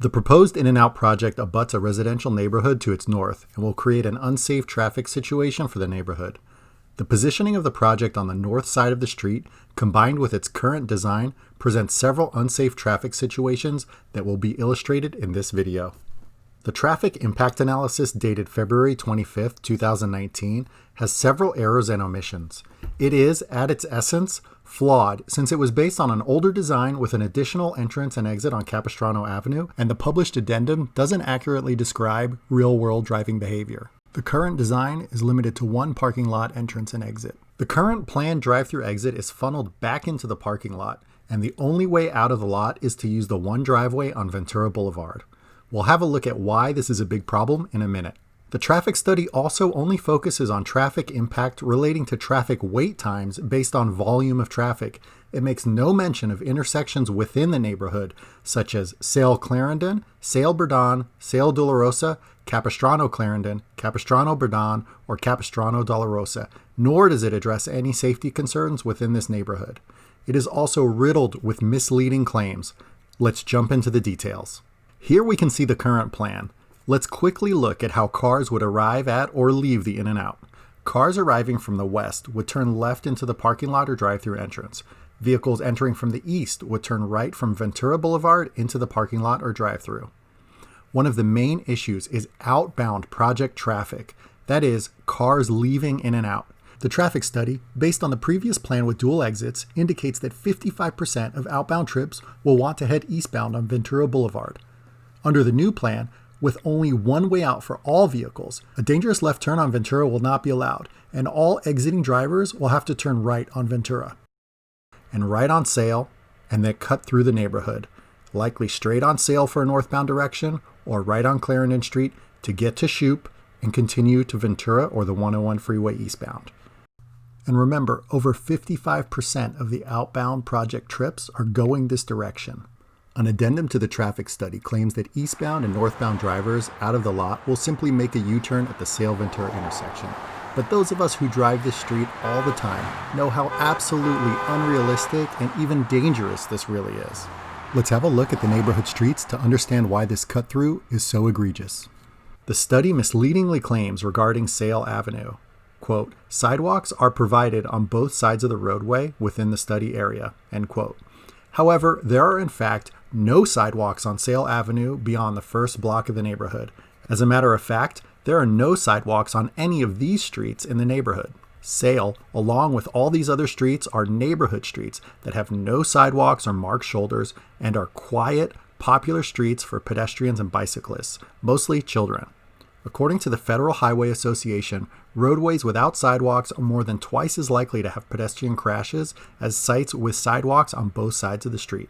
The proposed in-and-out project abuts a residential neighborhood to its north and will create an unsafe traffic situation for the neighborhood. The positioning of the project on the north side of the street, combined with its current design, presents several unsafe traffic situations that will be illustrated in this video. The traffic impact analysis dated February 25, 2019 has several errors and omissions. It is, at its essence, flawed since it was based on an older design with an additional entrance and exit on Capistrano Avenue, and the published addendum doesn't accurately describe real-world driving behavior. The current design is limited to one parking lot entrance and exit. The current planned drive-through exit is funneled back into the parking lot, and the only way out of the lot is to use the one driveway on Ventura Boulevard. We'll have a look at why this is a big problem in a minute. The traffic study also only focuses on traffic impact relating to traffic wait times based on volume of traffic. It makes no mention of intersections within the neighborhood, such as Sale Clarendon, Sale Burdon, Sale Dolorosa, Capistrano Clarendon, Capistrano Burdon, or Capistrano Dolorosa, nor does it address any safety concerns within this neighborhood. It is also riddled with misleading claims. Let's jump into the details. Here we can see the current plan. Let's quickly look at how cars would arrive at or leave the in-and-out. Cars arriving from the west would turn left into the parking lot or drive-through entrance. Vehicles entering from the east would turn right from Ventura Boulevard into the parking lot or drive-through. One of the main issues is outbound project traffic, that is, cars leaving in and out. The traffic study, based on the previous plan with dual exits, indicates that 55% of outbound trips will want to head eastbound on Ventura Boulevard. Under the new plan, with only one way out for all vehicles, a dangerous left turn on Ventura will not be allowed, and all exiting drivers will have to turn right on Ventura, and right on Sale, and then cut through the neighborhood, likely straight on Sale for a northbound direction, or right on Clarendon Street to get to Shoup and continue to Ventura or the 101 freeway eastbound. And remember, over 55% of the outbound project trips are going this direction. An addendum to the traffic study claims that eastbound and northbound drivers out of the lot will simply make a U-turn at the Sale-Ventura intersection. But those of us who drive this street all the time know how absolutely unrealistic and even dangerous this really is. Let's have a look at the neighborhood streets to understand why this cut-through is so egregious. The study misleadingly claims regarding Sale Avenue, quote, sidewalks are provided on both sides of the roadway within the study area, end quote. However, there are in fact no sidewalks on Sale Avenue beyond the first block of the neighborhood. As a matter of fact, there are no sidewalks on any of these streets in the neighborhood. Sale, along with all these other streets, are neighborhood streets that have no sidewalks or marked shoulders and are quiet, popular streets for pedestrians and bicyclists, mostly children. According to the Federal Highway Association, roadways without sidewalks are more than twice as likely to have pedestrian crashes as sites with sidewalks on both sides of the street.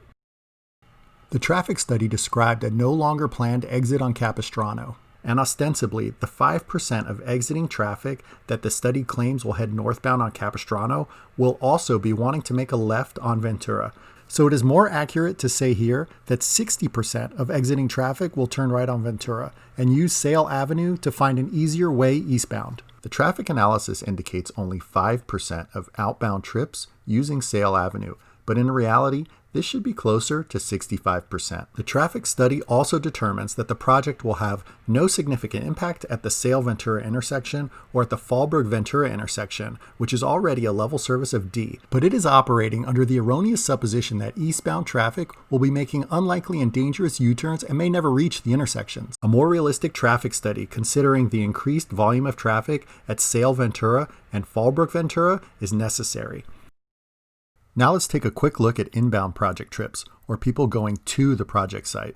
The traffic study described a no longer planned exit on Capistrano, and ostensibly, the 5% of exiting traffic that the study claims will head northbound on Capistrano will also be wanting to make a left on Ventura. So it is more accurate to say here that 60% of exiting traffic will turn right on Ventura and use Sale Avenue to find an easier way eastbound. The traffic analysis indicates only 5% of outbound trips using Sale Avenue, but in reality, this should be closer to 65%. The traffic study also determines that the project will have no significant impact at the Sale-Ventura intersection or at the Fallbrook-Ventura intersection, which is already a level service of D, but it is operating under the erroneous supposition that eastbound traffic will be making unlikely and dangerous U-turns and may never reach the intersections. A more realistic traffic study considering the increased volume of traffic at Sale-Ventura and Fallbrook-Ventura is necessary. Now let's take a quick look at inbound project trips, or people going to the project site.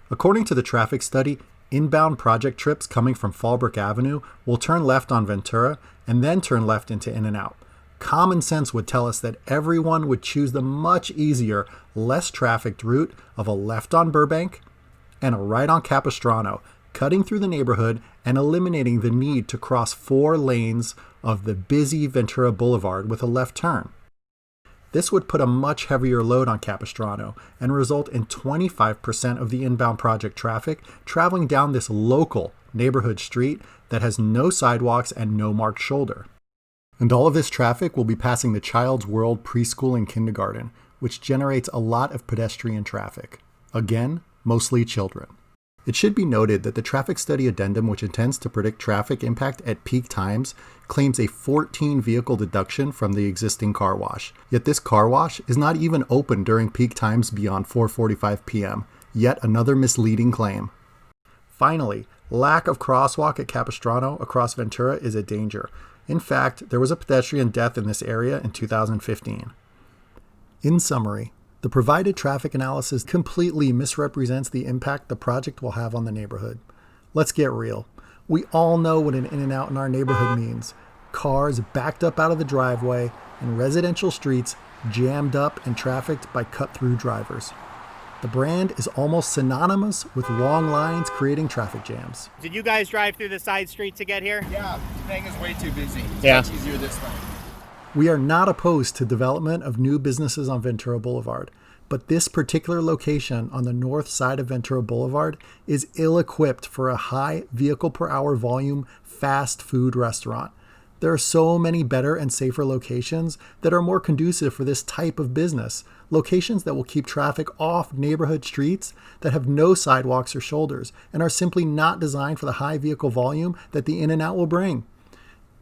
According to the traffic study, inbound project trips coming from Fallbrook Avenue will turn left on Ventura and then turn left into In-N-Out. Common sense would tell us that everyone would choose the much easier, less trafficked route of a left on Burbank and a right on Capistrano, cutting through the neighborhood and eliminating the need to cross 4 lanes of the busy Ventura Boulevard with a left turn. This would put a much heavier load on Capistrano and result in 25% of the inbound project traffic traveling down this local neighborhood street that has no sidewalks and no marked shoulder. And all of this traffic will be passing the Child's World preschool and kindergarten, which generates a lot of pedestrian traffic. Again, mostly children. It should be noted that the traffic study addendum, which intends to predict traffic impact at peak times, claims a 14 vehicle deduction from the existing car wash. Yet this car wash is not even open during peak times beyond 4:45 p.m. Yet another misleading claim. Finally, lack of crosswalk at Capistrano across Ventura is a danger. In fact, there was a pedestrian death in this area in 2015. In summary, the provided traffic analysis completely misrepresents the impact the project will have on the neighborhood. Let's get real. We all know what an in-and-out in our neighborhood means. Cars backed up out of the driveway and residential streets jammed up and trafficked by cut-through drivers. The brand is almost synonymous with long lines creating traffic jams. Did you guys drive through the side street to get here? Yeah, the thing is way too busy. It's Yeah. much easier this way. We are not opposed to development of new businesses on Ventura Boulevard, but this particular location on the north side of Ventura Boulevard is ill-equipped for a high vehicle per hour volume fast food restaurant. There are so many better and safer locations that are more conducive for this type of business, locations that will keep traffic off neighborhood streets that have no sidewalks or shoulders and are simply not designed for the high vehicle volume that the In-N-Out will bring.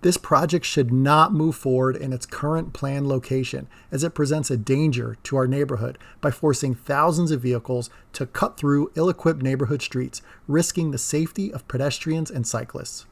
This project should not move forward in its current planned location, as it presents a danger to our neighborhood by forcing thousands of vehicles to cut through ill-equipped neighborhood streets, risking the safety of pedestrians and cyclists.